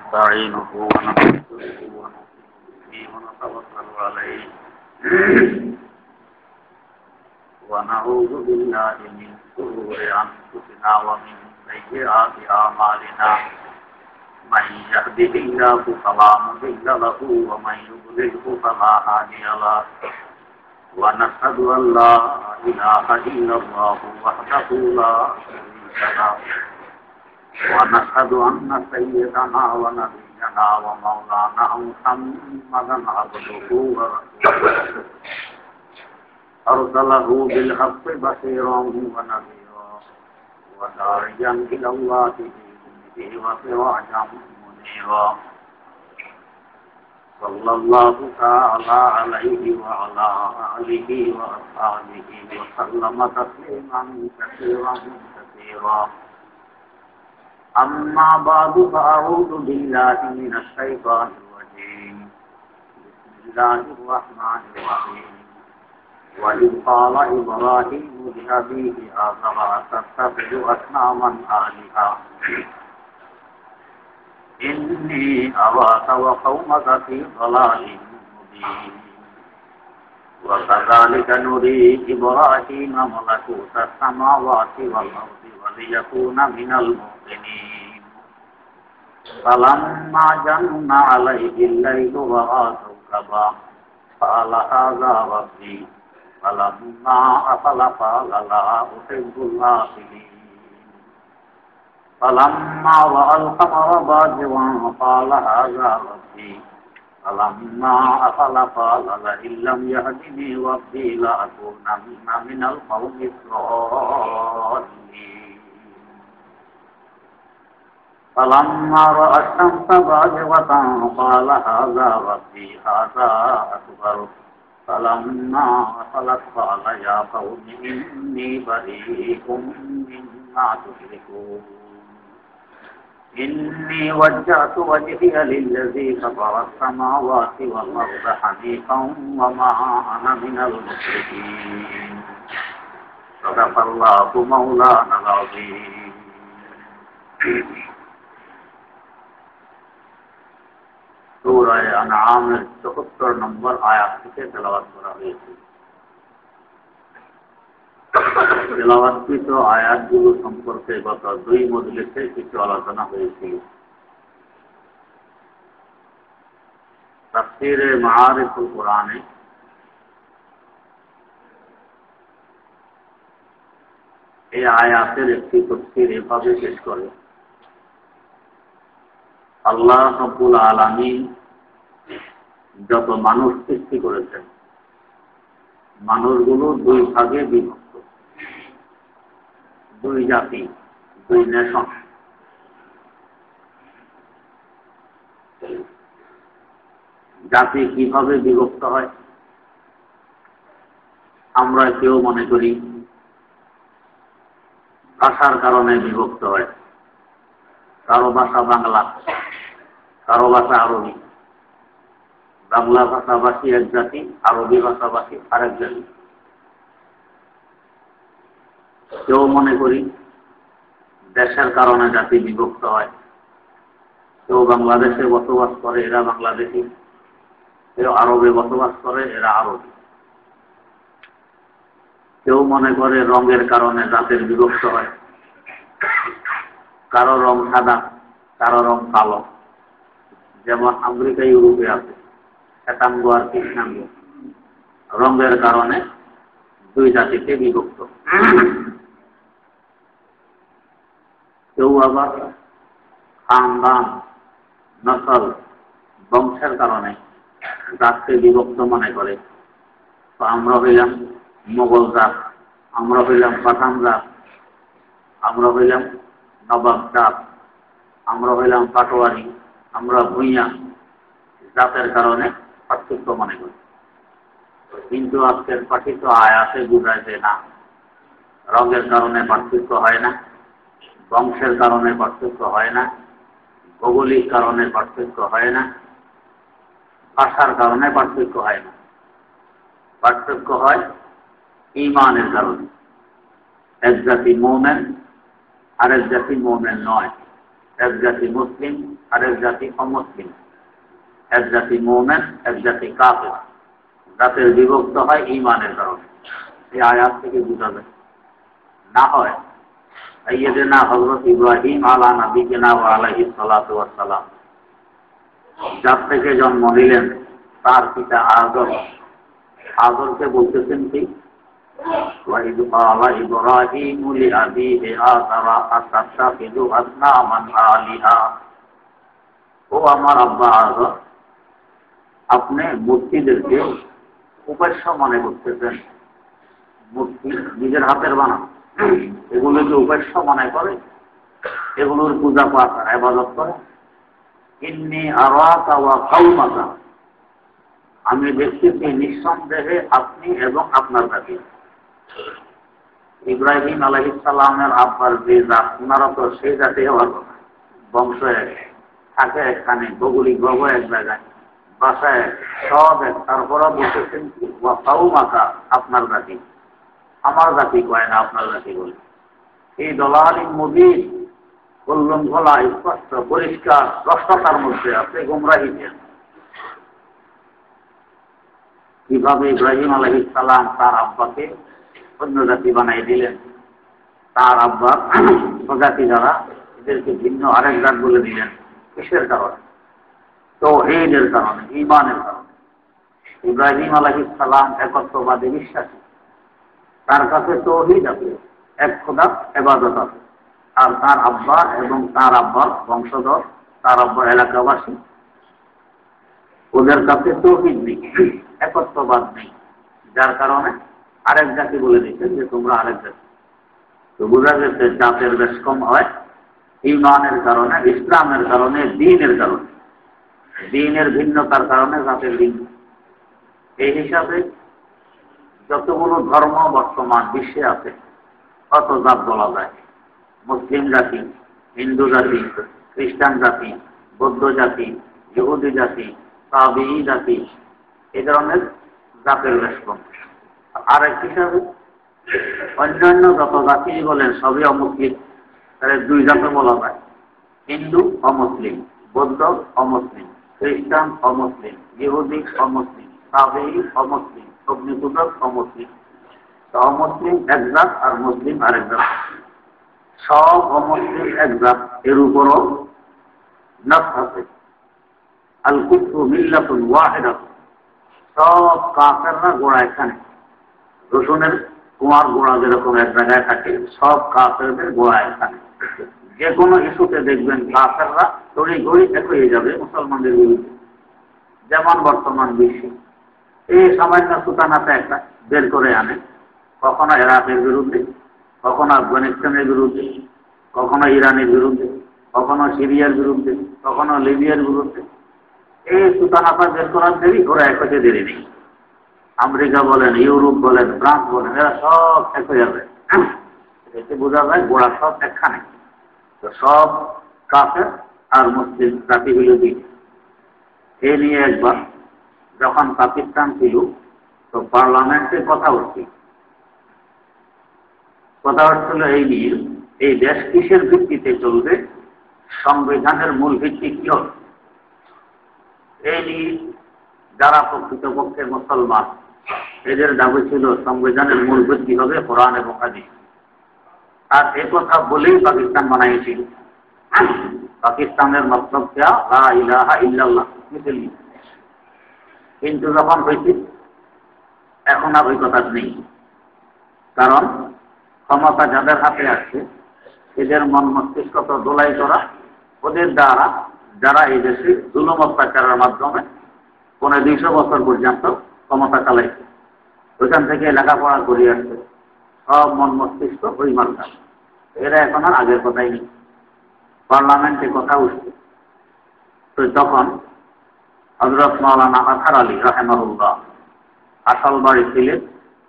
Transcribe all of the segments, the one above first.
ونستعينه ونستغفره ونتوكل عليه ونعوذ بالله من شرور أنفسنا ومن سيئات أعمالنا من يهده الله فلا مضل له ومن يضلله فلا هادي له ونشهد أن لا إله إلا الله وحده لا شريك له ونشهد أن سيدنا ونبينا ومولانا محمدا عبده ورسوله أرسله بالحق بشيرا ونذيرا وداعيا إلى الله بإذنه وسراجا منيرا صلى الله تعالى عليه وعلى آله وأصحابه وسلم تسليما كثيرا كثيرا أما بعد فأعوذ بالله من الشيطان الرجيم بسم الله الرحمن الرحيم وإذ قال إبراهيم لأبيه آزر أتتخذ أصناما آلهة إني أراك وقومك في ضلال مبين وكذلك نري إبراهيم ملكوت السماوات والأرض وليكون من الموقنين فلما جن عليه الليل رأى كوكبا قال هذا ربي فلما أفل قال لا أحب الآفلين فلما رأى القمر بازغا قال هذا ربي فلما أفل قال لئن لم يهدني ربي لأكونن من القوم الضالين فلما رأى الشمس بازغة قال هذا ربي هذا أكبر فلما أفلت قال يا قوم إني بريء مما تشركون إني وجهت وجهي للذي فطر السماوات والأرض حنيفا وما أنا من المشركين صدق الله مولانا العظيم সূরা আনআমের ৭৪ নম্বর আয়াত থেকে তেলাওয়াত করা হয়েছে। তেলাওয়াতকৃত আয়াতগুলো সম্পর্কে গত ২ মজলিসে কিছু আলোচনা হয়েছিল। তাফসীরে মাআরিফুল কোরআনে এই আয়াতের একটি তাফসীর এভাবে পেশ করে, আল্লাহ রাব্বুল আলামিন যত মানুষ সৃষ্টি করেছেন, মানুষগুলো ২ ভাগে বিভক্ত, ২ জাতি, ২ নেশন। জাতি কিভাবে বিভক্ত হয়? আমরা কেউ মনে করি ভাষার কারণে বিভক্ত হয়। কারো ভাষা বাংলা, কারো ভাষা আরবি। বাংলা ভাষাভাষী এক জাতি, আরবি ভাষাভাষী আরেক জাতি। কেউ মনে করি দেশের কারণে জাতি বিভক্ত হয়। কেউ বাংলাদেশে বসবাস করে, এরা বাংলাদেশী। কেউ আরবে বসবাস করে, এরা আরবি। কেউ মনে করে রঙের কারণে জাতির বিভক্ত হয়। কারো রং সাদা, কারো রং কালো। যেমন আমেরিকা, ইউরোপে আছে শ্বেতাঙ্গ আর কৃষ্ণাঙ্গ। রঙের কারণে ২ জাতিতে বিভক্ত। কেউ আবার খানদান, নসল, বংশের কারণে জাতকে বিভক্ত মনে করে। তো আমরা হইলাম মোগল জাত, আমরা হইলাম পাঠান জাত, আমরা হইলাম নবাব জাত, আমরা হইলাম পাটোয়ারি, আমরা ভূঁইয়া। জাতের কারণে পার্থক্য মনে করি। কিন্তু আজকের পাঠিত আয়াতে বোঝায় যে না, রঙের কারণে পার্থক্য হয় না, বংশের কারণে পার্থক্য হয় না, ভৌগোলিক কারণে পার্থক্য হয় না, ভাষার কারণে পার্থক্য হয় না। পার্থক্য হয় ঈমানের কারণে। এক জাতি মুমিন, আরেক জাতি মুমিন নয়। এক জাতি মুসলিম আর এক জাতি অমুসলিম, এক জাতি মুমিন এক জাতি কাফের। জাতের বিভক্ত হয় ঈমানের কারণে। এই আয়াত থেকে বোঝা যায়। না হয় সাইয়্যিদনা হযরত ইব্রাহিম আলা নবিয়িনা ওয়া আলাইহিস সালাতু ওয়াস সালাম যার থেকে জন্ম নিলেন তার পিতা আদম, আদমকে বলতেছেন কি وَإِذْ قَالَ إِبْرَاهِيمُ لِأَبِيهِ آزَرَ أَتَتَّخِذُ أَصْنَامًا آلِهَةً। ও আমার আব্বা আদম, আপনি মূর্তিদেরকে উপাস্য মনে করতেছেন। মূর্তি নিজের হাতের বানানো, এগুলোকে উপাস্য মনে করে, এগুলোর পূজা পাঠ আর ইবাদত করে। ইন্নী আরাকা ওয়া কওমাকা, আমি দেখতেছি নিঃসন্দেহে আপনি এবং আপনার জাতি। ইব্রাহিম আলাইহিস সালামের আব্বার যে জাত, ওনারা তো সেই জাতি হওয়ার কথা। বংশ এক, থাকে একখানে, ভৌগোলিক ভাব এক জায়গায়, বাসায় সব এক। তারপরে বলতেছেন কি ওয়া কওমাকা, আপনার জাতি। আমার জাতি কয় না, আপনার জাতি বলে। এই দলালিন মুবিন, কল্লম ভোলা স্পষ্ট পরিষ্কার স্পষ্টতার মধ্যে আছে গুমরাহিতে। কিভাবে ইব্রাহিম আলাইহিস সালাম তার আব্বাকে অন্য জাতি বানাই দিলেন, তার আব্বার প্রজাতি যারা এদেরকে ভিন্ন আরেক জাত বলে দিলেন। কিসের কারণে? তাওহীদের কারণে, ঈমানের কারণে। ইব্রাহিম আলাইহিস সালাম একত্ববাদী বিশ্বাসী, তার কাছে তাওহীদ আছে, এক খোদার ইবাদত আছে। আর তার আব্বা এবং তার আব্বার বংশধর, তার আব্বার এলাকাবাসী, ওদের কাছে তাওহীদ নেই, একত্ববাদ নেই। যার কারণে আরেক জাতি বলে দিচ্ছেন যে তোমরা আরেক জাতি। তো বোঝা গেছে জাতের বেশ কম হয় ঈমানের কারণে, ইসলামের কারণে, দ্বীনের কারণে। দ্বীনের ভিন্নতার কারণে জাতের ভিন্ন। এই হিসাবে যতগুলো ধর্ম বর্তমান বিশ্বে আছে কত জাত বলা যায়। মুসলিম জাতি, হিন্দু জাতি, খ্রিস্টান জাতি, বৌদ্ধ জাতি, ইহুদি জাতি, তাবিঈ জাতি, এই ধরনের জাতের বেশ কম। আরেক হিসাবে অন্যান্য যত জাতি বলেন সবই অমুসলিম। তাহলে দুই জাতে বলা যায়, হিন্দু অমুসলিম, বৌদ্ধ অমুসলিম, খ্রিস্টান অমুসলিম, ইহুদি অমুসলিম, তাবেঈ অমুসলিম, অগ্নিপূজক অমুসলিম। অমুসলিম এক জাত আর মুসলিম আরেক জাত। সব অমুসলিম এক জাত, এর উপরও নাস আছে। আল কুফরু মিল্লাতুন ওয়াহিদাতুন, সব কাফেররা গোড়া এখানে। রসুনের কুমার গোড়া যেরকম এক জায়গায় থাকে, সব কাফেরদের গোড়া এখানে। যে কোনো ইস্যুতে দেখবেন কাফেররা তড়িঘড়ি এক হয়ে যাবে মুসলমানদের বিরুদ্ধে। যেমন বর্তমান বিশ্বে এই সামান্য সুতানাতে একটা বের করে আনে, কখনো ইরাকের বিরুদ্ধে, কখনো আফগানিস্তানের বিরুদ্ধে, কখনো ইরানের বিরুদ্ধে, কখনো সিরিয়ার বিরুদ্ধে, কখনো লিবিয়ার বিরুদ্ধে। এই সুতানাটা বের করার দেরি, ওরা এক হতে দেরি নেই। আমেরিকা বলেন, ইউরোপ বলেন, ফ্রান্স বলেন, এরা সব এক হয়ে যাবে। এতে বোঝা যায় গোড়া সব একখানে। তো সব কাফের আর মুসলিম জাতি বিরোধী। এ নিয়ে একবার যখন পাকিস্তান ছিল, তো পার্লামেন্টে কথা হচ্ছিল এই নিয়ে, এই দেশ কিসের ভিত্তিতে চলবে, সংবিধানের মূল ভিত্তি কি হবে। এই নিয়ে যারা প্রকৃতপক্ষে মুসলমান, এদের দাবি ছিল সংবিধানের মূল ভিত্তি হবে কোরআন এবং হাদিস। আর এ কথা বলেই পাকিস্তান বানাইছিল। পাকিস্তানের মতলব লা ইলাহা ইল্লাল্লাহ। কিন্তু যখন হয়েছে, এখন আর ওই কথা নেই। কারণ ক্ষমতা যাদের হাতে আছে, এদের মন মস্তিষ্ক তো দোলাই করা। ওদের দ্বারা যারা এই দেশে জুলুম অত্যাচারের মাধ্যমে 200 বছর পর্যন্ত ক্ষমতা চালাইছে, ওইখান থেকে লেখাপড়া করে আসছে, সব মন মস্তিষ্ক ওই মার্কা। এরা এখন আর আগের কথাই নেই। পার্লামেন্টে কথা উঠছে, তো তখন হযরত মাওলানা আজহার আলী রাহিমাহুল্লাহ আসল বাড়ি ছিলেন,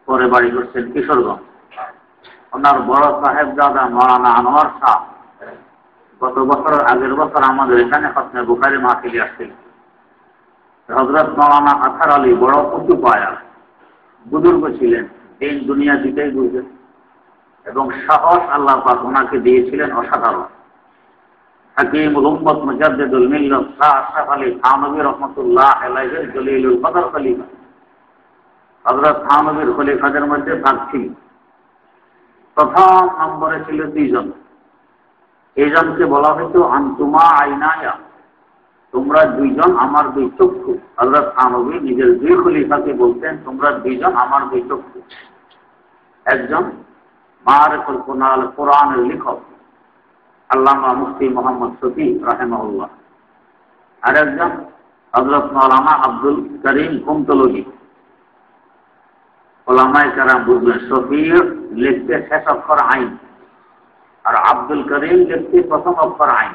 পরে বাড়ি করছেন কিশোরগঞ্জ। ওনার বড় সাহেবজাদা মাওলানা আনোয়ার শাহ গত বছর, আগের বছর আমাদের এখানে খতমে বুখারী মাহফিলে আসছিলেন। হযরত মাওলানা আজহার আলী বড় উঁচু পায়া বুজুর্গ ছিলেন, দিন দুনিয়া দিতেই বুঝতেন, এবং সাহস আল্লাহ পাক ওনাকে দিয়েছিলেন অসাধারণ। হাকিমুল উম্মত মুজাদ্দিদুল মিল্লাত শাহ আশরাফ আলী থানভী রহমাতুল্লাহ আলাইহির জলিলুল কদর খলিফা। হযরত থানভীর খলিফাদের মধ্যে ভাগ ছিল। প্রথম নম্বরে ছিল দুইজন। এই জনকে বলা হয়তো আনতুমা আইনায়া, তোমরা দুইজন আমার দুই চক্ষু। হযরত থানভী নিজের দুই খলিফাকে বলতেন, তোমরা দুইজন আমার দুই চক্ষু। একজন মারিফুল কোরআনের লেখক আল্লামা মুফতি মোহাম্মদ শফি রাহিমাহুল্লাহ, আর একজন হযরত মাওলানা আব্দুল করিম কুমতলবী। ওলামায়ে কেরাম বুঝবেন, শফির লিখতে শেষ অক্ষর আইন, আর আব্দুল করিম লিখতে প্রথম অক্ষর আইন।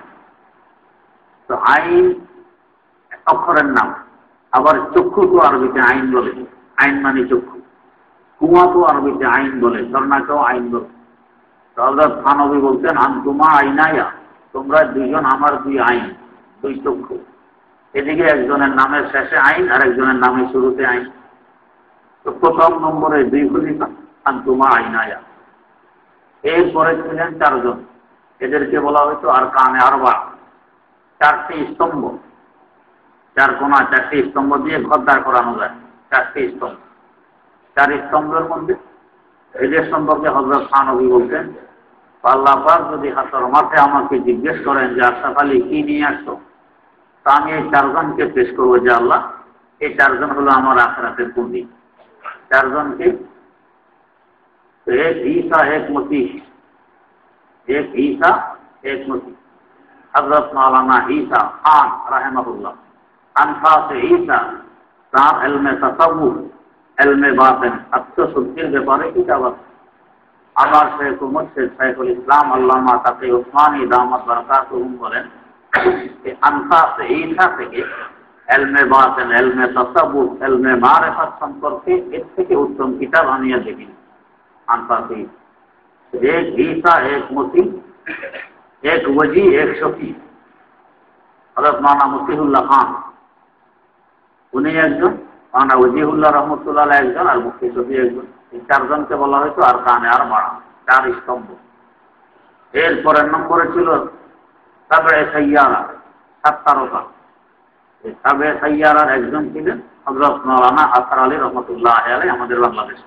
তো আইন অক্ষরের নাম। আবার চক্ষু তো আরবিতে আইন বলে, আইন মানে চক্ষু। কুয়া তো আরবিতে আইন বলে, ঝর্ণাকেও আইন বলে। হযরত থানভী বলতেন আনতুমা আইনায়া, তোমরা দুইজন আমার দুই আইন, দুই চক্ষু। এদিকে একজনের নামের শেষে আইন, আর একজনের নামের শুরুতে আইন। তো প্রথম নম্বরে দুই খলিফা আনতুমা আইনায়া। এরপরে ছিলেন চারজন, এদেরকে বলা হয়তো আরকানে আরবা, চারটি স্তম্ভ। চার কোনা চারটি স্তম্ভ দিয়ে ঘর দাঁড় করানো যায়, চারটি স্তম্ভ। চার স্তম্ভের মধ্যে এদের সম্পর্কে হযরত থানভী বলতেন, আল্লাহ পাক যদি হাসর মাঠে আমাকে জিজ্ঞেস করেন যে আশরাফ আলী কি নিয়ে আসছো, তা আমি এই চারজনকে পেশ করবো যে আল্লাহ, এই চারজন হলো আমার আখিরাতের পুঁজি। চারজনকে এক ঈসা এক মসিহ, এক ঈসা এক মসিহ। হযরত মাওলানা ঈসা খান রাহিমাহুল্লাহ আনফাস ঈসা, তার ইলমে তাসাউফ, ইলমে বাতিন, আত্মশুদ্ধির ব্যাপারে কিতাব আছে। আমার শেখ ও মুর্শিদ শাইখুল ইসলাম আল্লামা তাকি উসমানী দামাত বারাকাতুহুম বলেন, আনফাস ঈসা থেকে ইলমে বাতিন, ইলমে তাসাউফ, ইলমে মারিফাত সম্পর্কে এর থেকে উত্তম কিতাব আমি আর দেখিনি। আনফাস ঈসা, এক ঈসা এক মসিহ, এক ওয়াজি এক শফি। হযরত মাওলানা মুফতিউল্লাহ খান উনি একজন, মাওলানা ওয়াজিউল্লাহ রহমতুল্লাহ একজন, আর মুফতি শফি একজন। এই চারজনকে বলা হয়তো আরকানে আরবা, চার স্তম্ভ। এরপরের নম্বরে ছিল সাবে সাইয়ারা, সাত তারকা। এই সাবে সাইয়ারার একজন ছিলেন হযরত মাওলানা আসর আলী রহমতুল্লাহ আলাইহি, আমাদের বাংলাদেশে।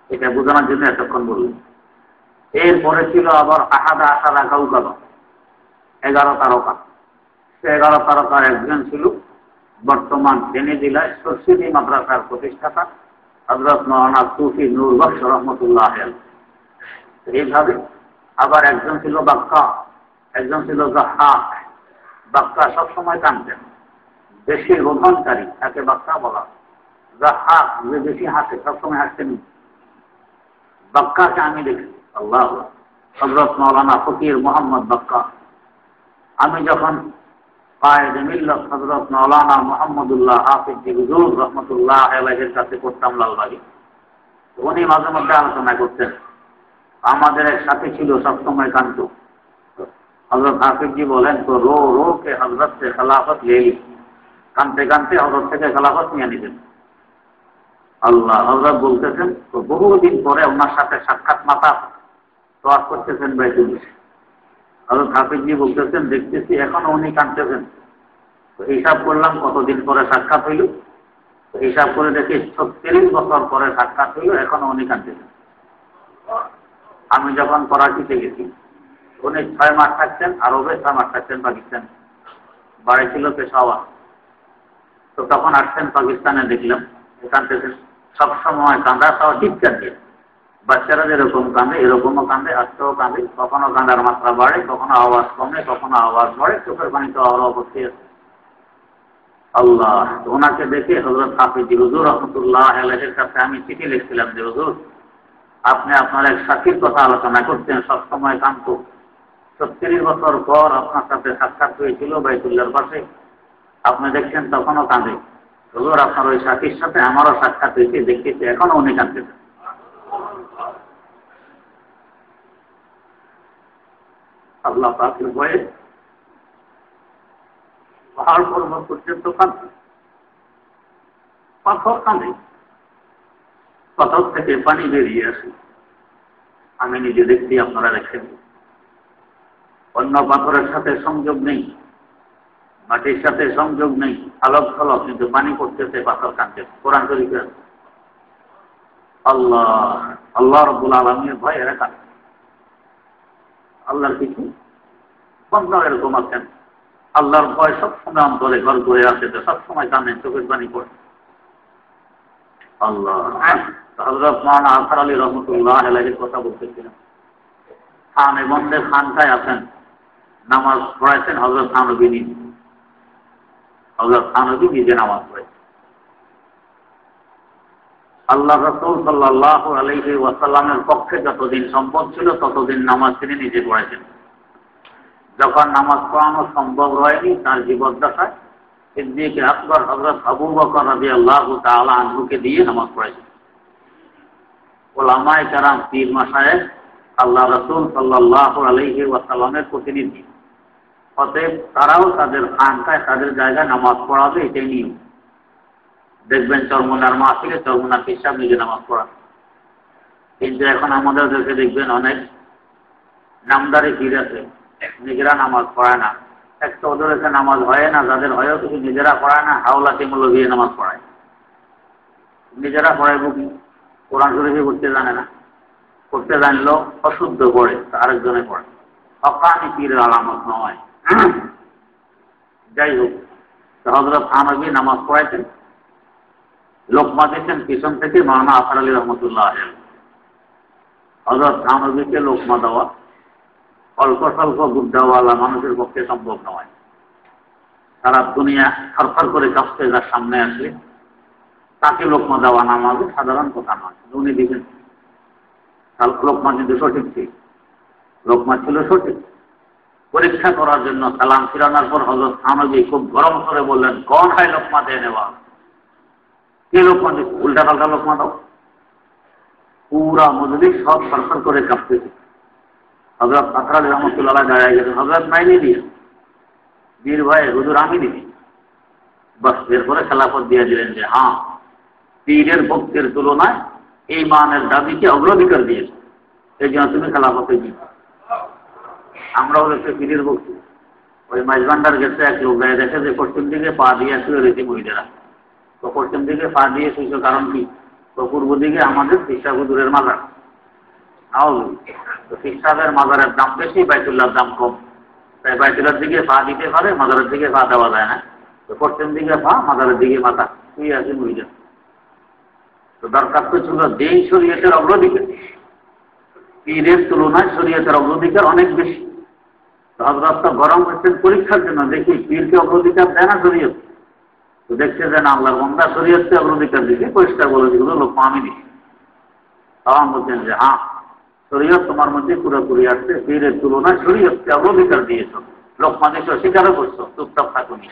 এটা বোঝানোর জন্য এতক্ষণ বললেন। এরপরে ছিল আবার আহাদা আশারা কাউকাবা, 11 তারকা। সে 11 তারকার একজন ছিল বর্তমান ফেনী জেলায় সরসিদি মাদ্রাসার প্রতিষ্ঠাতা হযরত মাওলানা সুফি নূর বখশ রহমতুল্লাহ আলাইহি। এইভাবে আবার একজন ছিল বাক্কা, একজন ছিল যাহাক। বাক্কা সবসময় কাঁদতেন, বেশি রোধনকারী, তাকে বাক্কা বলা। যাহাক যে বেশি হাসে, সবসময় হাসতেন। বাক্কাকে আমি দেখি, আল্লাহ, হযরত মাওলানা ফকির মোহাম্মদ বাক্কা। আমি যখন কায়েদে মিল্লাত হযরত মাওলানা মুহাম্মদুল্লাহ হাফিজ হুজুর রহমতুল্লাহ আলাইহির কাছে পড়তাম লালবাগে, উনি মাঝে মধ্যে আলোচনা করতেন। আমাদের এক সাথী ছিল, সবসময় কাঁদত। হযরত হাফিজজি বলেন, তো রো রো কে হযরত সে খেলাফত লে লি। কাঁদতে কাঁদতে হযরত থেকে খেলাফত নিয়ে নিতেন। আল্লাহ, হযরত বলতেছেন, তো বহুদিন পরে ওনার সাথে সাক্ষাৎ মাতা তোয়াজ করতেছেন বাইতুল। হযরত হাফিজজি বলতেছেন, দেখতেছি এখনো উনি কাঁদতেছেন। হিসাব করলাম কতদিন পরে সাক্ষাৎ হইল, হিসাব করে দেখি 36 বছর পরে সাক্ষাৎ হইল, এখনো উনি কাঁদতেছেন। আমি যখন করাচিতে গেছি, উনি 6 মাস থাকতেন আরবে, 6 মাস থাকতেন পাকিস্তান, বাড়ি ছিল পেশাওয়ার। তো তখন আসছেন পাকিস্তানে, দেখলাম কাঁদতেছেন। সবসময় কাঁদা, তাও চিৎকার দিয়ে। বাচ্চারা যেরকম কাঁদে এরকমও কাঁদে, আজকেও কাঁদে। কখনো কাঁদার মাত্রা বাড়ে, কখনো আওয়াজ কমে, কখনো আওয়াজ বাড়ে, চোখের পানি তো আওয়াজ করতে আছে। আল্লাহ, ওনাকে দেখে হযরত হাফিজ হুজুর রহমতুল্লাহ আলাইহির কাছে আমি চিঠি লিখছিলাম যে হুজুর, আপনি আপনার এক সাথীর কথা আলোচনা করতেন, সবসময় কাঁদত। 36 বছর পর আপনার সাথে সাক্ষাৎ হয়েছিল বাইতুল্লাহর পাশে, আপনি দেখছেন তখনও কাঁদে। হুজুর, আপনার ওই সাথীর সাথে আমারও সাক্ষাৎ হয়েছে, দেখতেছি এখনো উনি কাঁদতেছেন। আল্লাহ পাকের ভয়ে পাহাড় পর্বত পর্যন্ত কাঁদে, পাথর কাঁদে, পাথর থেকে পানি বেরিয়ে আসে। আমি নিজে দেখছি, আপনারা দেখেন। অন্য পাথরের সাথে সংযোগ নেই, মাটির সাথে সংযোগ নেই, আলোক ফলক, কিন্তু পানি পড়তেছে, পাথর কাঁদছে। কোরআন শরীফে আল্লাহ আল্লাহ রাব্বুল আলামিনের ভয় এরা কাঁদে। আল্লাহর কিছু বন্ধ এরকম আছেন, আল্লাহর ভয় সবসময় অন্তরে ঘর করে আসে, তো সবসময় কাঁদেন, চোখের পানি পড়ে। আল্লাহ হযরত মাওলানা আজহার আলী রহমতুল্লাহ আলাইহির কথা বলতেছিলেন। খানে বন্দে খানকায় আছেন, নামাজ পড়াইছেন হযরত থানবী নিজে। হযরত থানবী নিজে নামাজ পড়েছেন। আল্লাহ রাসূল সাল্লাল্লাহু আলাইহি ওয়াসাল্লামের পক্ষে যতদিন সম্ভব ছিল ততদিন নামাজ তিনি নিজে পড়াইছেন। যখন নামাজ পড়ানো সম্ভব হয়নি তার জীবদ্দশায় সিদ্দিক আকবর হযরত আবু বকর রাদিয়াল্লাহু তাআলা আনহুকে দিয়ে নামাজ পড়াইছেন। উলামায়ে কেরাম, পীর মাশায়েখ আল্লাহ রাসূল সাল্লাল্লাহু আলাইহি ওয়াসাল্লামের প্রতিনিধি, অতএব তারাও তাদের খানকায় তাদের জায়গায় নামাজ পড়াবে, এটাই নিয়ম। দেখবেন চরমনার মাহফিলে চরমনার পীর সাহেব নিজে নামাজ পড়ান। কিন্তু এখন আমাদের দেশে দেখবেন অনেক নামদারি পীর আছে, নিজেরা নামাজ পড়ায় না। একটা ওদের এসে নামাজ হয় না, যাদের হয়ও কিছু নিজেরা পড়ায় না, হাওলাতে মৌলভী নামাজ পড়ায়। নিজেরা পড়ায় বুকি, কোরআন শরীফে পড়তে জানে না, করতে জানলেও অশুদ্ধ পড়ে, আরেকজনে পড়ে। হকানি পীরের আলামত নয়। যাই হোক, হযরত থানবী নামাজ পড়াইতেন, লোকমা দিতেন পিছন থেকে মাওলানা আজহার আলী রহমতুল্লাহ আলাইহি। হযরত থানবীকে লোকমা দেওয়া অল্প স্বল্প বুদ্ধাওয়ালা মানুষের পক্ষে সম্ভব নয়। সারা দুনিয়া থরথর করে কাঁপতে যার সামনে আসলে তাকে লোকমা দেওয়া নামাজে সাধারণ কথা নয়। উনি দিবেন, লোকমা কিন্তু সঠিক ছিল, লোকমা ছিল সঠিক। পরীক্ষা করার জন্য সালাম ফিরানোর পর হযরত থানবী খুব গরম করে বললেন, কোন হয় লোকমা দিয়ে নেওয়া? কে লোকমা দিচ্ছে? উল্টা পাল্টা লোকমা দাও। পুরা মজলিস সব থরথর করে কাঁপতেছে। হযরত আজহার আলী রহমতুল্লাহ দাঁড়ায় গেছেন, হযরত মাইনে দিয়ে বীর ভাই হুজুর আমি দিবি। বাস এরপরে খেলাফত দিয়ে দিলেন যে হ্যাঁ, পীরের ভক্তের তুলনায় ঈমানের দাবিকে অগ্রাধিকার দিয়েছে, এই জন্য তুমি খেলাফতে দিবে। আমরা হচ্ছে পীরের ভক্তি। ওই মাইজভান্ডার গেছে এক লোক গায়ে দেখে যে পশ্চিম দিকে পা দিয়ে শুয়ে রয়েছে মহিলারা। তো পশ্চিম দিকে পা দিয়ে শুয়েছে কারণ কি? তো পূর্ব দিকে আমাদের শিক্ষা হুজুরের মাজার। তো শিক্ষাদের মাজারের দাম বেশি, বাইতুল্লাহর দাম কম, তাই বাইতুল্লাহর দিকে পা দিতে পারে, মাজারের দিকে পা দেওয়া যায় না। তো পশ্চিম দিকে পা, মাজারের দিকে মাথা, শুয়ে আছে মহিলা। তো দরকার তো ছিল দিন শরীয়তের অগ্রাধিকার, পীরের তুলনায় শরীয়তের অগ্রাধিকার অনেক বেশি। হযরত গরম হচ্ছেন পরীক্ষার জন্য, দেখি পীরকে অগ্রাধিকার দেয় না শরীয়ত। তো দেখছে যে না, আল্লাহর বান্দা শরীয়তকে অগ্রাধিকার দিকে পরিষ্কার বলে দিল লোকমা আমি দিচ্ছি। তখন বলছেন যে হ্যাঁ, শরীয়ত তোমার মধ্যে পুরোপুরি আসছে, পীরের তুলনায় শরীয়তকে অগ্রাধিকার দিয়েছ, লোকমা দিয়েছ, স্বীকারও করছো, চুপচাপ থাকুনি,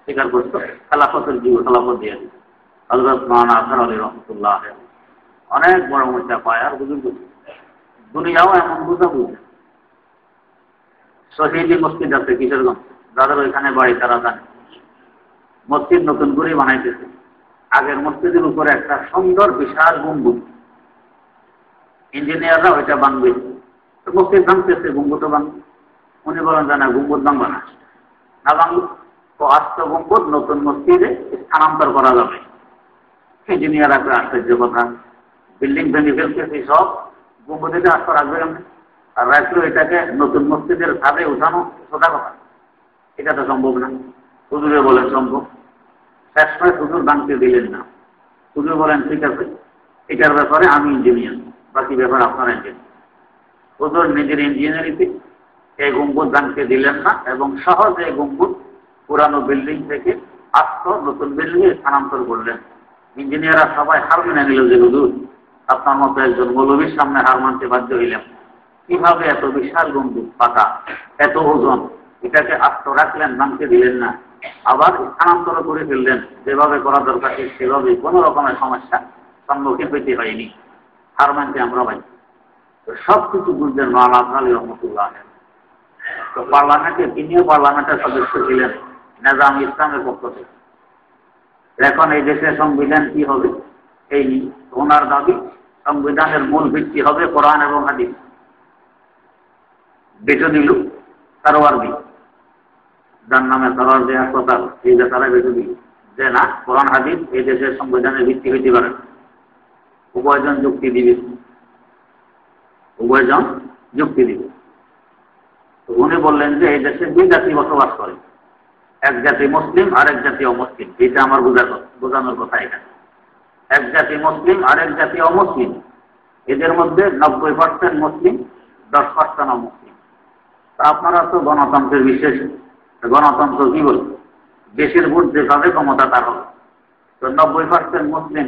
স্বীকার করছো, খেলাফতের জীব খেলাফত দিয়ে দিচ্ছ। হযরত মাওলানা আজহার আলী রহমতুল্লাহ আলাইহি অনেক বড় মোটা পায় আর বুঝুন, দুনিয়াও এমন বুঝা বুঝে। শহীদ মসজিদ আছে কিশোরগঞ্জ, যাদের ওইখানে বাড়ি তারা জানে। মসজিদ নতুন করে বানাইতেছে, আগের মসজিদের উপরে একটা সুন্দর বিশাল গম্বুজ, ইঞ্জিনিয়াররা ওইটা ভাঙবে, মসজিদ ভাঙতেছে, গম্বুজও ভাঙবে। উনি বলেন যে না, গম্বুজ ভাঙবে না, না ভাঙবে তো আস্ত গম্বুজ নতুন মসজিদে স্থানান্তর করা যাবে। ইঞ্জিনিয়ার একটা আশ্চর্য কথা, বিল্ডিং ভেঙে ফেলতেছে, সব গম্বুজে আস্ত রাখবে কেমন? আর রাখলেও এটাকে নতুন মসজিদের ছাদে উঠানো সোজা কথা, এটা তো সম্ভব না। হুজুরে বলেন সম্ভব। শেষমেশ হুজুর ভাঙতে দিলেন না। হুজুর বলেন ঠিক আছে, এটার ব্যাপারে আমি ইঞ্জিনিয়ার, বাকি ব্যাপার আপনারা ইঞ্জিনিয়ার। হুজুর নিজের ইঞ্জিনিয়ারিতে এই গম্বুজ ভাঙতে দিলেন না এবং সহজে এই গম্বুজ পুরানো বিল্ডিং থেকে আস্ত নতুন বিল্ডিংয়ে স্থানান্তর করলেন। ইঞ্জিনিয়াররা সবাই হার মেনে নিল যে হুজুর আপনার মতো একজন মৌলবীর সামনে হার মানতে বাধ্য হইলাম। কিভাবে এত বিশাল গম্বুজ পাকা, এত ওজন, এটাকে আস্ত রাখলেন, ভাঙতে দিলেন না, আবার স্থানান্তর করে ফেললেন। যেভাবে করা দরকার সেভাবে কোনো রকমের সমস্যা সম্মুখীন হইতে হয়নি, হার মানতে আমরা ভাই। তো সব কিছু বুঝলেন মাওলানা আজহার আলী রহমতুল্লাহ। তো পার্লামেন্টে তিনিও পার্লামেন্টের সদস্য ছিলেন নিজাম ইসলামের পক্ষ থেকে। এখন এই দেশের সংবিধান কি হবে এই ওনার দাবি, সংবিধানের মূল ভিত্তি হবে কোরআন এবং হাদিস। বেটো দিল তরোয়ারদি, যার নামে তরোয়ারদি হাসপাতাল, এই বেচারা বেঁচে দিল যে না, কোরআন হাদিস এই দেশের সংবিধানের ভিত্তি হইতে পারে। উভয়জন যুক্তি দিবে, উভয়জন যুক্তি দিবে। উনি বললেন যে এই দেশে দুই জাতি বসবাস করে, এক জাতি মুসলিম আর এক জাতি অমুসলিম। এটা আমার বোঝানোর কথা এখানে। এক জাতি মুসলিম আর এক জাতি অমুসলিম, এদের মধ্যে 90% মুসলিম, 10% অমুসলিম। তা আপনারা তো গণতন্ত্রের বিশ্বাসী, গণতন্ত্র কি বল, দেশের ভোট যেভাবে ক্ষমতা তার হবে। তো 90% মুসলিম,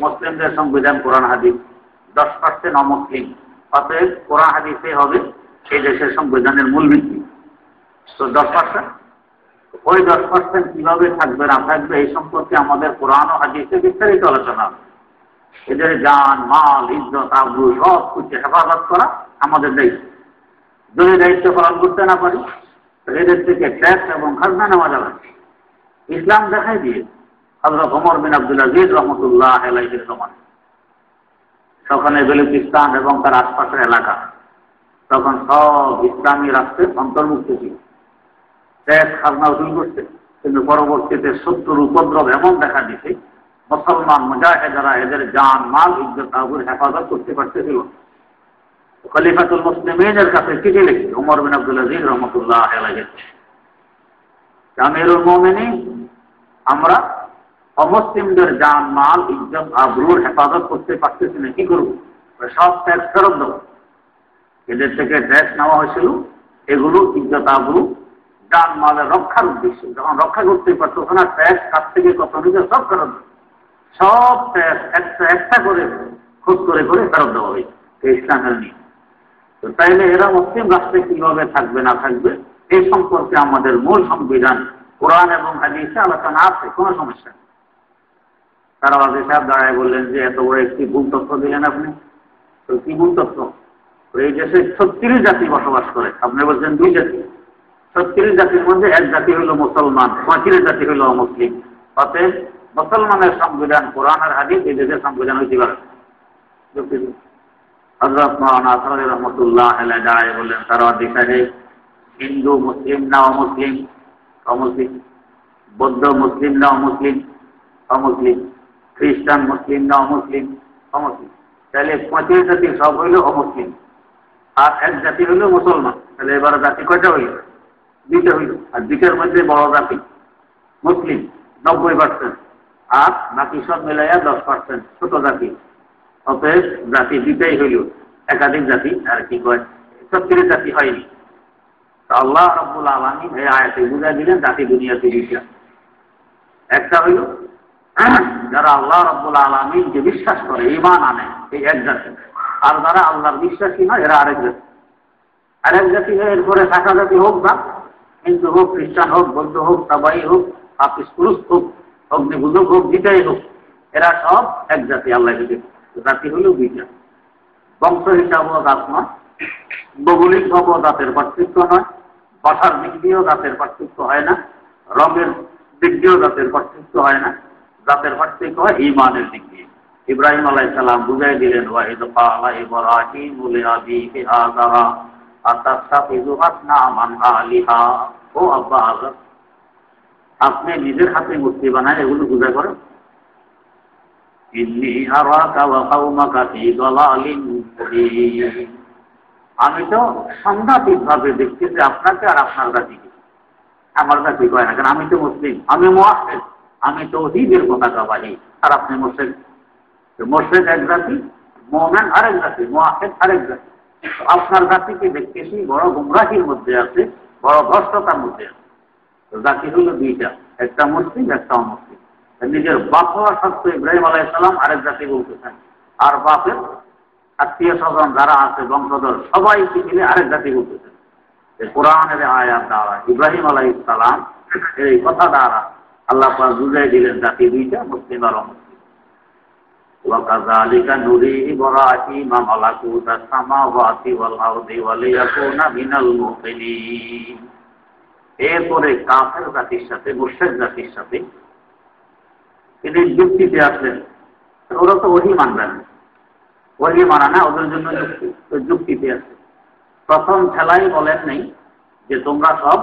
মুসলিমদের সংবিধান কোরআন হাদিস, 10% অমুসলিম, অতএব কোরআন হাদিসে হবে সেই দেশের সংবিধানের মূল ভিত্তি। তো 10%, ওই 10% কিভাবে থাকবে না থাকবে এই সম্পর্কে আমাদের কোরআন ও হাদিসে বিস্তারিত আলোচনা। এদের জান, মাল, ইজ্জত, আবরু সব কিছু হেফাজত করা আমাদের দায়িত্ব। যদি দায়িত্ব পালন করতে না পারি, এদের থেকে ট্যাক্স এবং খাজনা নেওয়া যাবে। ইসলাম দেখাই দিয়ে হযরত ওমর বিন আব্দুল আজিজ রহমতুল্লাহ আলাইহির সময় সকালে বেলুচিস্তান এবং তার আশপাশের এলাকা তখন সব ইসলামী রাষ্ট্রের অন্তর্ভুক্ত ছিল, ট্যাক্স খাজনা উসুল করছে। কিন্তু পরবর্তীতে শত্রুর উপদ্রব এমন দেখা দিছে, মুসলমান মুজাহিদেরা এদের জান, মাল, ইজ্জত, আবরুর হেফাজত করতে পারতেছিল। খলিফাতুল মুসলিমিনের কাছে চিঠি লিখে ওমর বিন আব্দুল আজিজ রহমতুল্লাহ আলাইহি, আমিরুল মুমিনিন, আমরা অমুসলিমদের জান, মাল, ইজ্জত, আবরুর হেফাজত করতে পারতেছি না, কি করব? সব ট্যাক্স ফেরত দেব। এদের থেকে ট্যাক্স নেওয়া হয়েছিল, এগুলো ইজ্জত, আবরু, জান, মালের রক্ষার উদ্দেশ্যে। যখন রক্ষা করতে পারতো না, ট্যাক্স কাছ থেকে কত নিতে সব ফেরত দেব। সব ট্যাক্স একটা একটা করে খোঁজ করে করে ফেরত দেওয়া হয়েছে ইসলামের নিয়ম। তো তাইলে এরা মুসলিম রাষ্ট্রে কিভাবে থাকবে না থাকবে এই সম্পর্কে আমাদের মূল সংবিধান কোরআন এবং হাদিসে আলোচনা আছে, কোনো সমস্যা নেই। তারা ওয়াজি সাহেব দাঁড়ায় বললেন যে এত বড় একটি ভুল তথ্য দিলেন আপনি। তো কি ভুল তথ্য? এই দেশে 36 জাতি বসবাস করে, আপনি বলছেন দুই জাতি। 36 জাতির মধ্যে এক জাতি হইল মুসলমান, 35 জাতি হইল অমুসলিম। অতএব মুসলমানের সংবিধান কোরআন আর হাদিস এই দেশের সংবিধান হইতে পারে। হযরত মাওলানা আসাদুর রহমতুল্লাহ আলাইহি দাঁড়ায় বললেন তারা দিশারে হিন্দু মুসলিম না অমুসলিম? অমুসলিম। বৌদ্ধ মুসলিম না অমুসলিম? অমুসলিম। খ্রিস্টান মুসলিম না অমুসলিম? অমুসলিম। তাহলে 35 জাতি সব হইল অমুসলিম, আর এক জাতি হইল মুসলমান। তাহলে এবার জাতি কয়টা হইল? দুইটা হইল। আর দুইটার মধ্যে বড় জাতি মুসলিম 90%, আর বাকি সব মিলাইয়া 10% ছোট জাতি। অতএব জাতি দুইটাই হইল, একাধিক জাতি আর কি কয় 36 জাতি হয়নি। আল্লাহ রাব্বুল আলামিন এই আয়াতে বুঝাই দিলেন জাতি দুনিয়াতে দুইটা। একটা হইল যারা আল্লাহ রাব্বুল আলামিনকে বিশ্বাস করে, ঈমান আনে, এই এক জাতি। আর যারা আল্লাহর বিশ্বাসী নয়, এরা আরেক জাতি। আরেক জাতি এরপরে শাখা জাতি হোক বা হিন্দু হোক, খ্রিস্টান হোক, বৌদ্ধ হোক, সাবাই হোক, হাফিজ পুরুষ হোক, অগ্নিপূজক হোক, যেটাই হোক, এরা সব এক জাতি। আল্লাহ জাতি হইল দুইটা। বংশ হিসাবেও জাত নয়, ভৌগোলিক ভাবেও জাতের পার্থক্য নয়, ভাষার দিক দিয়েও জাতের পার্থক্য হয় না, রঙের দিক দিয়েও জাতের পার্থক্য হয় না। জাতের পার্থক্য হয় ঈমানের দিক দিয়ে। ইব্রাহিম আলাইহিস সালাম বুঝাই দিলেন ওয়াহিদ ক্বালা ইব্রাহিম লিআবিহি আযারা আতাত্তাখিযু আসনামান আলিহা। ও আব্বা আযর, আপনি নিজের হাতে মূর্তি বানায় এগুলো পূজা করেন? ইন্নী আরাকা ওয়া কওমাকা ফী দালালিন মুবিন। আমি তো সাংঘাতিকভাবে দেখতেছি আপনাকে আর আপনার জাতিকে। আমার জাতি কয় না, কারণ আমি তো মুসলিম, আমি মুওয়াহহিদ, আমি তাওহীদের পতাকাবাহী, আর আপনি মুশরিক। মুশরিক এক জাতি, মুমিন আরেক জাতি, মুওয়াহহিদ আরেক জাতি। আপনার জাতিকে দেখতেছি বড় গুমরাহির মধ্যে আছে, বড় ভ্রষ্টতার মধ্যে আছে। তো জাতি হলো দুইটা, একটা মুসলিম, একটা অমুসলিম। নিজের বাপ হওয়া সত্ত্বেও ইব্রাহিম আলাইহিস সালাম আরেক জাতি বলতেছেন, আর বাপের আত্মীয় স্বজন যারা আছে, বংশধর, সবাইকে মিলে আরেক জাতি বলতেছেন। কোরআনের আয়াত দ্বারা ইব্রাহিম আলাইহিস সালাম এই কথা দ্বারা আল্লাহ পাক বুঝাই দিলেন জাতি দুইটা, মুসলিম আর অমুসলিম। وَكَذَلِكَ نُرِي إِبْرَاهِيمَ مَلَكُوتَ السَّمَاوَاتِ وَالْأَرْضِ وَلِيَكُونَ مِنَ الْمُوقِنِينَ। এরপরে কাফের জাতির সাথে, মুশরিক জাতির সাথে তিনি যুক্তিতে আসলেন। ওরা তো ওহী মানবেন, ওহী মানা না ওদের জন্য যুক্তিতে আসে। প্রথম খেলাই বলেন নেই যে তোমরা সব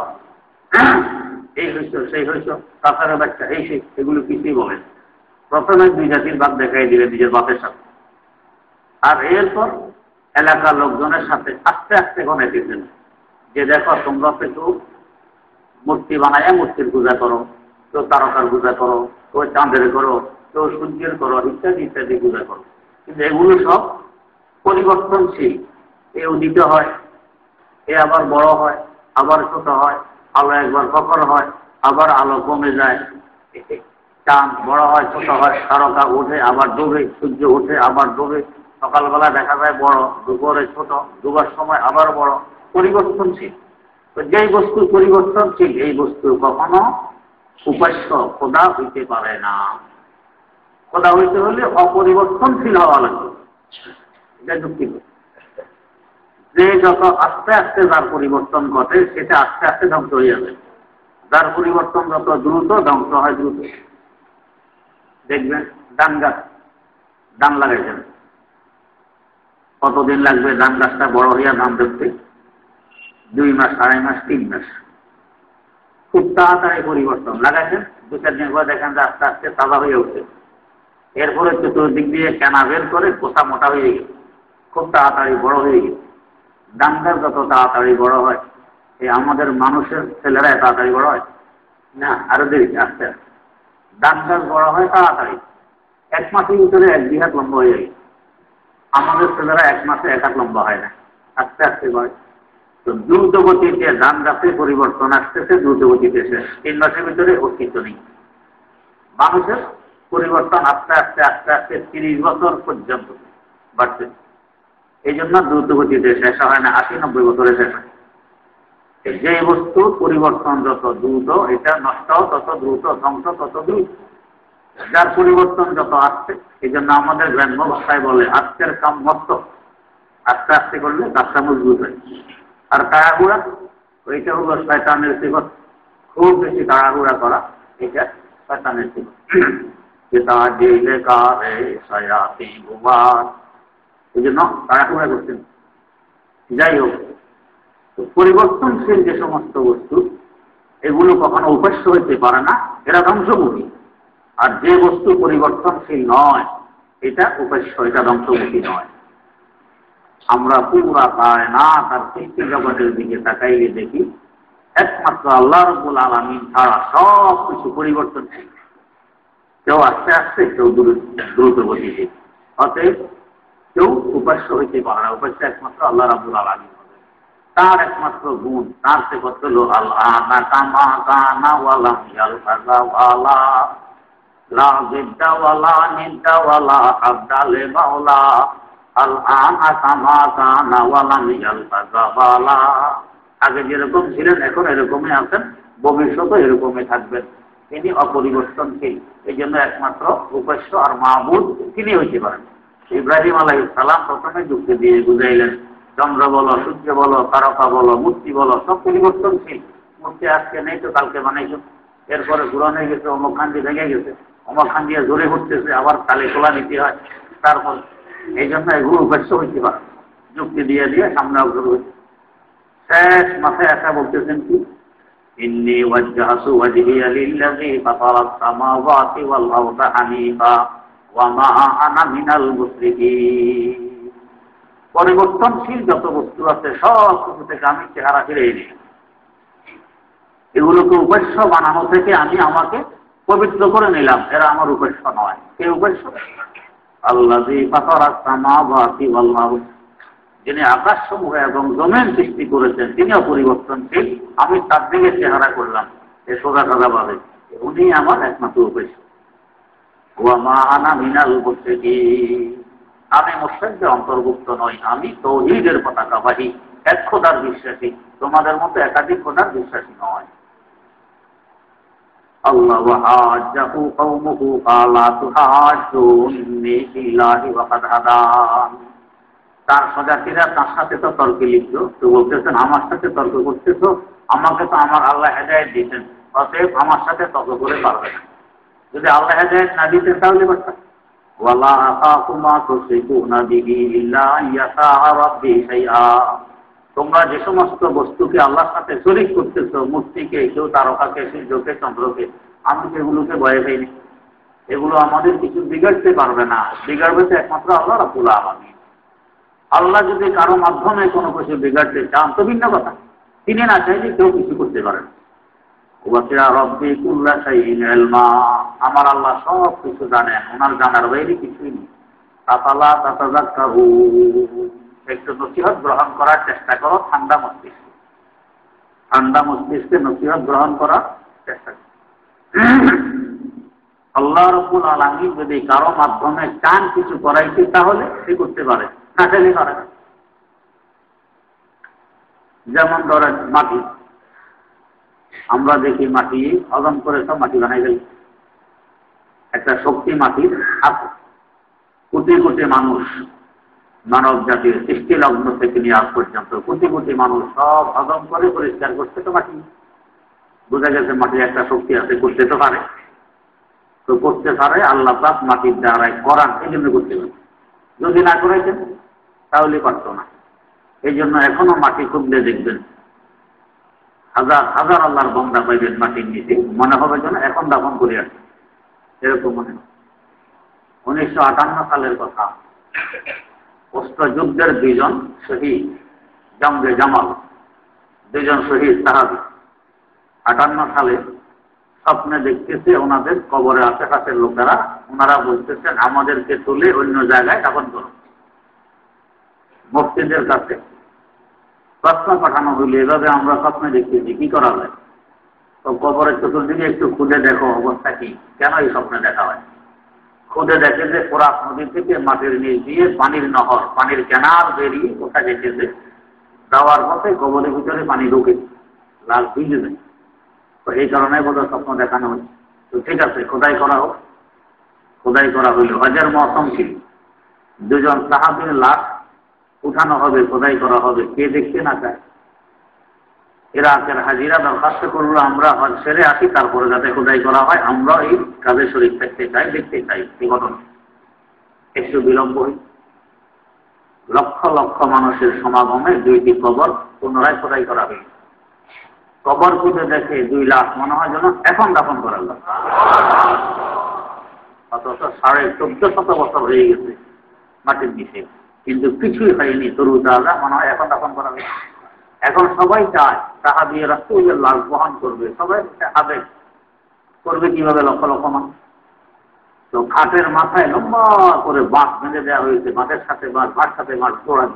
এই হইছ সেই হইছ, তাছাড়া বাচ্চা এই সেই, এগুলো কিছুই বলেন। প্রথমে দুই জাতির ভাগ দেখাই দিলেন নিজের বাপের সাথে, আর এরপর এলাকার লোকজনের সাথে আস্তে আস্তে গণাইতেছেন যে দেখো তোমরা একটু মূর্তি বানায় মূর্তির পূজা করো, কেউ তারকার পূজা করো, কেউ চাঁদের করো, কেউ সূর্যের করো, ইত্যাদি ইত্যাদি পূজা করো। কিন্তু এগুলো সব পরিবর্তনশীল। এ উদিত হয়, এ আবার বড় হয়, আবার ছোট হয়, আলো একবার প্রখর হয়, আবার আলো কমে যায়, চাঁদ বড় হয় ছোট হয়, তারকা ওঠে আবার ডুবে, সূর্য ওঠে আবার ডুবে, সকালবেলা দেখা যায় বড়, দুপুরে ছোট, ডুবার সময় আবার বড়, পরিবর্তনশীল। তো যেই বস্তু পরিবর্তনশীল এই বস্তু কখনো উপাস্য খোদা হইতে পারে না। খোদা হইতে হলে অপরিবর্তনশীল হওয়া লাগবে, এটা যুক্তি। যে যত আস্তে আস্তে যার পরিবর্তন ঘটে সেটা আস্তে আস্তে ধ্বংস হয়ে যাবে, যার পরিবর্তন যত দ্রুত ধ্বংস হয় দ্রুত। দেখবেন ধান গাছ, ধান লাগাইছেন, কতদিন লাগবে ধান গাছটা বড় হইয়া ধান দেখতে? 2 মাস, 2.5 মাস, 3 মাস। খুব তাড়াতাড়ি পরিবর্তন। লাগাইছেন 2-4 দিন পর দেখেন যে আস্তে আস্তে তাজা হয়ে উঠছে, এরপরে চতুর্দিক দিয়ে কেনা বের করে কোথা মোটা হয়ে গেছে, খুব তাড়াতাড়ি বড় হয়ে গেছে। ধান গাছ যত তাড়াতাড়ি বড় হয়, এই আমাদের মানুষের ছেলেরা তাড়াতাড়ি বড় হয় না, আরো দেরি আস্তে আস্তে। ধান গাছ বড় হয় তাড়াতাড়ি, 1 মাসের ভিতরে 1-2 হাত লম্বা হয়ে যায়। আমাদের ছেলেরা 1 মাসে 1 হাত লম্বা হয় না, আস্তে আস্তে বাড়ে। তো দ্রুত গতিতে ধান গাছে পরিবর্তন আসতেছে, দ্রুত গতিতে শেষ, 3 মাসের ভিতরে অস্তিত্ব নেই। মানুষের পরিবর্তন আস্তে আস্তে আস্তে আস্তে 30 বছর পর্যন্ত বাড়ছে। এই জন্য দ্রুত গতিতে শেষ হয় না, 80-90 বছরে শেষ হয়। যে বস্তু পরিবর্তন যত দ্রুত, এটা নষ্ট তত দ্রুত, ধ্বংস তত দ্রুত। যার পরিবর্তন যত আসছে, এই জন্য আমাদের গ্রাম্য ভাষায় বলে আজকের কাম মস্ত, আস্তে আস্তে করলে কাজটা মজবুত হয়। আর তাড়াহুড়া, ওইটা হলো শয়তানের সিফত। খুব বেশি তাড়াহুড়া করা, এটা শয়তানের সিফত। এই জন্য তাড়াহুড়া করছেন। যাই হোক, পরিবর্তনশীল যে সমস্ত বস্তু, এগুলো কখনো উপাস্য হইতে পারে না, এরা ধ্বংসমুখী। আর যে বস্তু পরিবর্তনশীল নয়, এটা উপাস্য, এটা ধ্বংসমুখী নয়। আমরা পুরা কায়নাত আর সৃষ্টি জগতের দিকে তাকাইলে দেখি একমাত্র আল্লাহ রাব্বুল আলামিন ছাড়া সব কিছু পরিবর্তনশীল। কেউ আস্তে আস্তে, কেউ দ্রুত গতিতে। অতএব কেউ উপাস্য হইতে পারে না, উপাস্য একমাত্র আল্লাহ রাব্বুল আলামিন। তার একমাত্র গুণ, তার সিফত হলো আল্লাহ কামা কানা ওয়ালাম ইয়ালফাযা ওয়ালা লা জিদ্দা ওয়ালা নিদ্দা ওয়ালা আবদালে মাওলা আল্লাহ কামা কানা ওয়ালাম ইয়ালফাযা ওয়ালা। আগে যেরকম ছিলেন এখন এরকমই আছেন, ভবিষ্যতে এরকমই থাকবেন। তিনি অপরিবর্তনশীল, এই জন্য একমাত্র উপাস্য আর মাবুদ তিনি হইতে পারেন। ইব্রাহিম আলাইহিস সালাম প্রথমে যুক্তি দিয়ে বুঝাইলেন, চন্দ্র বলো, সূর্য বলো, তারকা বলো, মূর্তি বলো, সব পরিবর্তনশীল। মূর্তি আজকে নেই তো কালকে বানাইছো, এরপরে পুরানো হয়ে গেছে, অমুক খান দিয়ে ভেঙে গেছে, অমুক খান দিয়ে জোরে উঠতেছে, আবার কালে খোলা নিতে হয়। তারপর এই জন্য এগুলো উপাস্য হইতে পারে, যুক্তি দিয়ে দিয়ে সামনে অগ্রসর হচ্ছে। শেষ মাথায় আসা বলতেছেন কি, ইন্নী ওয়াজ্জাহতু ওয়াজহিয়া লিল্লাযী ফাতারাস সামাওয়াতি ওয়াল আরদা হানিফা ওয়া মা আনা মিনাল মুশরিকিন। পরিবর্তনশীল যত বস্তু আছে সব কিছু থেকে আমি চেহারা ফিরে নিই। এগুলোকে উপাস্য বানানো থেকে আমি আমাকে পবিত্র করে নিলাম, এরা আমার উপাস্য নয়। কে উপাস্য? আল্লাযী ফাতারাস সামাওয়াতি ওয়াল আরদ, যিনি আকাশসমূহ এবং জমিন সৃষ্টি করেছেন, তিনি অপরিবর্তনশীল। আমি তার দিকে চেহারা করলাম এ সোজা সাদা ভাবে, উনি আমার একমাত্র উপাস্য। ওয়া মা আনা মিনাল মুশরিকিন, আমি মুশরিকদের অন্তর্ভুক্ত নই, আমি তাওহীদের পতাকাবাহী, এক খোদার বিশ্বাসী, তোমাদের মতো একাধিক খোদার বিশ্বাসী নয়। আল্লাহ ওয়া হাজ্জাহু কওমুহু ক্বালা তুহাজ্জুনি ফিল্লাহি ওয়া কাদ হাদান। তার স্বজাতিরা তার সাথে তো তর্কে লিপ্ত, তো বলতেছেন আমার সাথে তর্ক করতেছো, আমাকে তো আমার আল্লাহ হেদায়েত দিতেন, অতএব আমার সাথে তর্ক করে পারবে না। যদি আল্লাহ হেদায়েত না দিতেন তাহলে বাচ্চা ওয়ালা আখাফু মা তুশরিকুনা বিহি ইল্লা ইয়াশা রাব্বি শাইআ। তোমরা যে সমস্ত বস্তুকে আল্লাহর সাথে শরীক করতেছ, মূর্তিকে, কেউ তারকাকে, সূর্যকে, চন্দ্রকে, আমি সেগুলোকে ভয় পাইনি। এগুলো আমাদের কিছু বিগাড়তে পারবে না, বিগাড়বে তো একমাত্র আল্লাহ রাব্বুল আলামিন। আল্লাহ যদি কারো মাধ্যমে কোনো কিছু বিগাড়তে চান তো ভিন্ন কথা, তিনি না চাইলে কেউ কিছু করতে পারেন। ওয়াসি'a রাব্বি কুল্লা শাইইন ইলমা, আমার আল্লাহ সব কিছু জানেন, ওনার জানার বাইরে কিছুই নেই। আফালা তাতাযাক্কারুন, একটু নসিহত গ্রহণ করার চেষ্টা করো, ঠান্ডা মস্তিষ্কে, ঠান্ডা মস্তিষ্কে নসিহত গ্রহণ করার চেষ্টা করো। আল্লাহ রাব্বুল আলামিন যদি কারো মাধ্যমে চান কিছু করাইতে, তাহলে সে করতে পারে, না চাইলে পারে না। যেমন ধরেন মাটি, আমরা দেখি মাটি হজম করে সব মাটি বানাই গেল। একটা শক্তি মাটির আছে, কোটি কোটি মানুষ, মানব জাতির সৃষ্টি লগ্ন থেকে নিয়ে আজ পর্যন্ত কোটি কোটি মানুষ সব হজম করে পরিষ্কার করতে তো মাটি। বোঝা গেছে মাটির একটা শক্তি আছে, করতে তো পারে। তো করতে পারে, আল্লাহ পাক মাটির দ্বারাই করান, এই জন্য করতে পারে। যদি না করাইতেন তাহলে পারত না। এই জন্য এখনো মাটি খুঁজলে দেখবেন হাজার হাজার আল্লাহর বান্দা পাইবেন মাটির নিচে, মনে হবে যেন এখন দাফন করে আসে, এরকম মনে হয়। 1958 সালের কথা, অস্ত্রযুদ্ধের দুইজন শহীদ, জঙ্গে জামাল, দুইজন শহীদ সাহাবী 58 সালে স্বপ্নে দেখতেছে ওনাদের কবরের আশেপাশের লোকেরা, ওনারা বলতেছেন আমাদেরকে তুলে অন্য জায়গায় দাফন করো। মুফতিদের কাছে প্রশ্ন পাঠানো হইলে, এভাবে আমরা স্বপ্নে দেখতেছি, কি করা যায়? তো কবরের চতুর্দিকে একটু খুঁজে দেখো অবস্থা কি, কেন এই স্বপ্নে দেখা হয়। খুঁজে দেখে যে ফোরাত নদী থেকে মাটির নিচ দিয়ে পানির নহর, পানির কেনার বেরিয়ে কোথায় যেতেছে, যাওয়ার পথে কবরের ভিতরে পানি ঢুকে লাল ভিজে যায়। তো এই কারণে বোধহয় স্বপ্ন দেখানো হচ্ছে। তো ঠিক আছে, খোদাই করা হোক। খোদাই করা হইল, হজের মৌসুম ছিল, দুজন সাহাবীর লাশ উঠানো হবে, খোদাই করা হবে। কে দেখতে না চায়? ইরাকের হাজিরা দরখাস্ত করলো, আমরা হজ সেরে আসি, তারপরে যাতে খোদাই করা হয়, আমরা এই কাজে শরীক থাকতে চাই, দেখতে চাই। এই ঘটনা একটু বিলম্ব হই, লক্ষ লক্ষ মানুষের সমাগমে দুইটি কবর পুনরায় খোদাই করা হইল। কবর খুঁজে দেখে 2 লাখ, মনে হয় যেন এখন দাফন করা হলো। অথচ 1450 বছর হয়ে গেছে মাটির নিচে, কিন্তু কিছুই হয়নি, তরু তাজা, মনে হয় এখন দাফন করা হলো। এখন সবাই চায় সাহাবী রাসূলের লাশ বহন করবে, সবাই আবেগ করবে কিভাবে, লক্ষ লক্ষ মানুষ। তো খাটের মাথায় লম্বা করে বাঁশ বেঁধে দেওয়া হয়েছে, বাঁশের সাথে বাঁশ, বাঁশ সাথে বাঁশ জোড়া।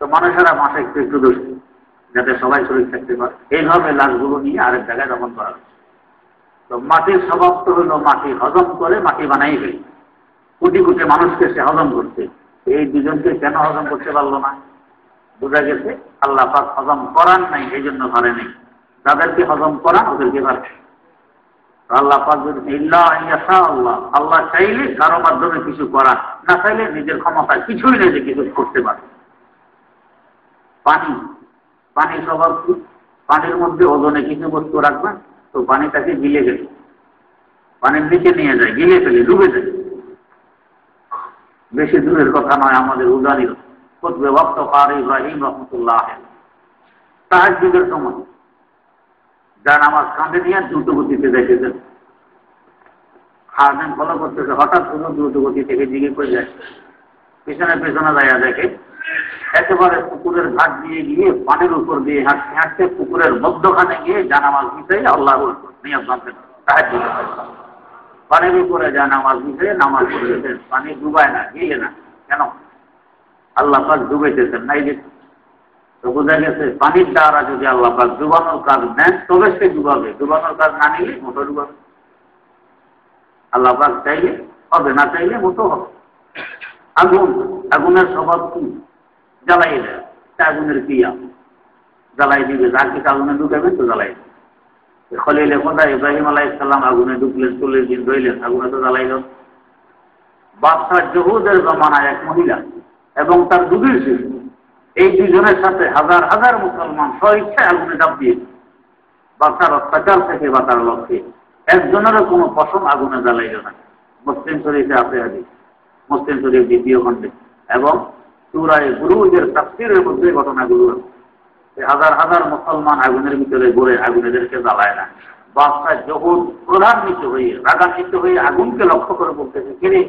তো মানুষেরা বাঁশে একটু একটু দোষী, যাতে সবাই শরীর থাকতে পারে। এইভাবে লাশগুলো নিয়ে আরেক জায়গায় দাফন করা হয়েছে। তো মাটির স্বভাব তো হলো মাটি হজম করে মাটি বানাইবে, কোটি কোটি মানুষকে সে হজম করছে। এই দুজনকে কেন হজম করতে পারলো না? বোঝা গেছে আল্লাহ পাক হজম করান নাই, এই জন্য পারে নেই। যাদেরকে হজম করান ওদেরকে পারে। আল্লাহ পাক যদি ইল্লা ইয়াশা আল্লাহ, আল্লাহ চাইলে কারো মাধ্যমে কিছু করান, না চাইলে নিজের ক্ষমতায় কিছুই নেই যে কিছু করতে পারে। পানি, পানির স্বভাব কি? পানির মধ্যে ওজনে কিছু বস্তু রাখবেন, তো পানিটাকে গিলে গেলে পানির নিচে নিয়ে যায়, গিলে ফেলে, ডুবে যায়। বেশি দূরের কথা নয়, আমাদের উদানির কুতবে ওয়াক্ত কারি ইব্রাহিম রাহমাতুল্লাহ তাহাজ্জুদের সময় যা নামাজ কাঁধে নিয়ে দ্রুত গতিতে দেখেছেন, খাদেম ফলো করতেছে, হঠাৎ কোনো দ্রুত গতি থেকে দিকে করে যায়, পিছনে পিছনে যাইয়া দেখে একেবারে পুকুরের ঘাট দিয়ে গিয়ে পানির উপর দিয়ে হাঁটতে হাঁটতে পুকুরের মধ্যখানে গিয়ে জানামাজ মিশাই আল্লাহ নিয়ম জানতেন, তাহাজ্জুদ পানির উপরে জানামাজ মিশাই নামাজ পড়েছেন। পানি ডুবায় না, গিয়ে না, কেন? আল্লাহ পাক ডুবাইতেছেন না। এই যে তো বোঝা গেছে পানির দ্বারা যদি আল্লাহ পাক ডুবানোর কাজ নেন তবে সে ডুবাবে, ডুবানোর কাজ না নিলে মোটো ডুবাবে। আল্লাহ পাক চাইলে হবে, না চাইলে মোটো হবে। আগুন, আগুনের স্বভাব কি? জ্বালাই দেয়, আগুনের ক্রিয়া জ্বালাই দিবে, যা কিছু আগুনে ঢুকাবেন তো জ্বালাই দেবে। খলিল খোদা ইব্রাহিম আলাইহিস সালাম আগুনে ঢুকলেন, 40 দিন রইলেন, আগুনে তো জ্বালাইল। বাদশাহ জহুদের জমানায় এক মহিলা এবং তার দুধের শিশু, এই দুজনের সাথে হাজার হাজার মুসলমান স্বইচ্ছায় আগুনে ডাব দিয়েছে। বাদশার অত্যাচার থেকে বাঁচার লক্ষ্যে একজনেরও কোনো পশম আগুনে জ্বালাইল না। মুসলিম শরীফে আছে হাদিস, মুসলিম শরীফ 2য় খণ্ডে। এবং সূরা বুরুজের তাফসীরের মধ্যে ঘটনাগুলো হাজার হাজার মুসলমান আগুনের ভিতরে ঘুরে আগুন এদেরকে জ্বালায় না। বাদশা যখন প্রধান্বিত হয়ে রাগান্বিত হয়ে আগুনকে লক্ষ্য করে বলতেছে, কিরে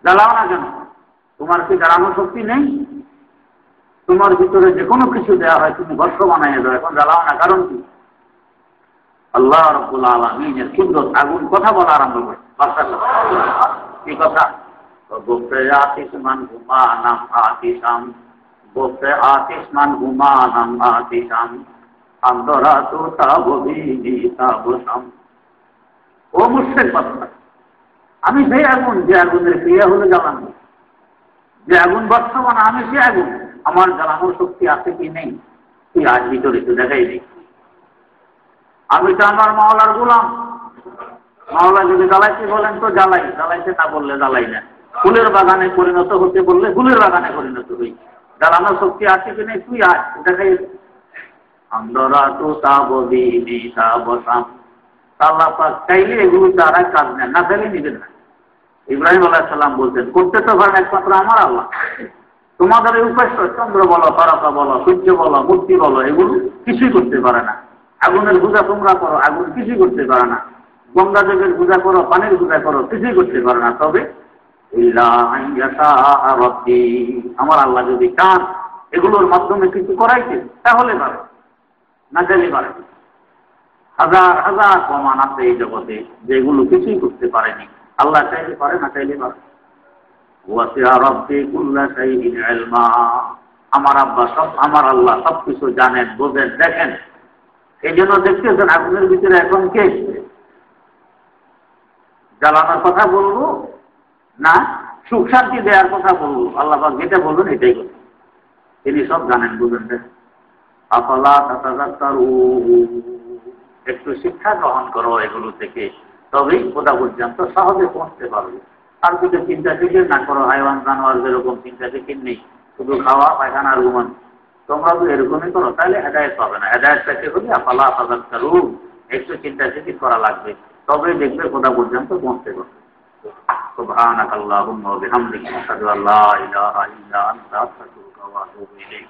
জ্বালাও না কেন? তোমার কি জ্বালানোর শক্তি নেই? তোমার ভিতরে যে কোনো কিছু দেওয়া হয় তুমি বর্ষ বানাইয়ে দাও, এখন জ্বালাও না, কারণ কি? আল্লাহ রাব্বুল আলামিনের কুদরত, আগুন কথা বলা আরম্ভ করে। কি কথা? বলতে আতিশমান হুমানাম আতিশাম, বলতে আতিশমান হুমানাম আতিশাম, আন্দরা তো তাববিনি তাবসাম। ও মুশরিক বান্দা, আমি সেই আগুন যে আগুনের ক্রিয়া হলে জ্বালানো, যে আগুন বর্তমান, আমি সে আগুন, আমার জ্বালানোর শক্তি আছে কি নেই তুই আজ ভিতরে তো দেখাই নেই। আমি তো আমার মাওলার গোলাম, মাওলা যদি জ্বালাইতে বলেন তো জ্বালাই, জ্বালাইতে না বললে জ্বালাই না। ফুলের বাগানে পরিণত হতে বললে ফুলের বাগানে পরিণত হই। জ্বালানোর শক্তি আছে কি নেই তুই আজ দেখাই। আমরা তো তাববিনি তাবসাম, আল্লাহ পাক চাইলে এগুলো দ্বারা কাজ নেন, না চাইলে নিবেন না। ইব্রাহিম আলাইহিস সালাম বলতেন, করতে তো পারেন একমাত্র আমার আল্লাহ। তোমাদের এই উপাস্য চন্দ্র বলো, তারকা বলো, সূর্য বলো, মূর্তি বলো, এগুলো কিছুই করতে পারে না। আগুনের পূজা তোমরা করো, আগুন কিছুই করতে পারে না। গঙ্গা দেবের পূজা করো, পানির পূজা করো, কিছুই করতে পারে না। তবে আমার আল্লাহ যদি চান এগুলোর মাধ্যমে কিছু করাইতে তাহলে পারে, না চাইলে পারে। হাজার হাজার প্রমাণ আছে এই জগতে যেগুলো কিছুই করতে পারেনি। আল্লাহ চাইলে পারে, না চাইলে পারে। আমার আব্বা সব, আমার আল্লাহ সবকিছু জানেন, বোঝেন, দেখেন। এই জন্য দেখতেছেন আগুনের ভিতরে এখন কে জ্বালানোর কথা বলবো না সুখ শান্তি দেওয়ার কথা বলবো, আল্লাহ পাক যেটা বলবেন এটাই করবেন। তিনি সব জানেন, বুঝেন। আফালা তাতাযাক্কারুন, একটু শিক্ষা গ্রহণ করো এগুলো থেকে, তবেই খোদা পর্যন্ত সহজে পৌঁছতে পারবে। আর যদি চিন্তা ফিকির না করো, হাইওয়ান জানোয়ার যেরকম চিন্তা ফিকির নেই, শুধু খাওয়া পায়খানা আর ঘুমান, তোমরা তো এরকমই করো, তাহলে হেদায়েত পাবে না। হেদায়েত পেতে হলে আফালা তাযাক্কারুন, একটু চিন্তা ফিকির করা লাগবে, তবে দেখবে খোদা পর্যন্ত পৌঁছতে পারবে। সুবহানাকাল্লাহুম্মা ওয়া বিহামদিকা আশহাদু আল্লা ইলাহা ইল্লা আনতা আস্তাগফিরুকা ওয়া আতুবু ইলাইক।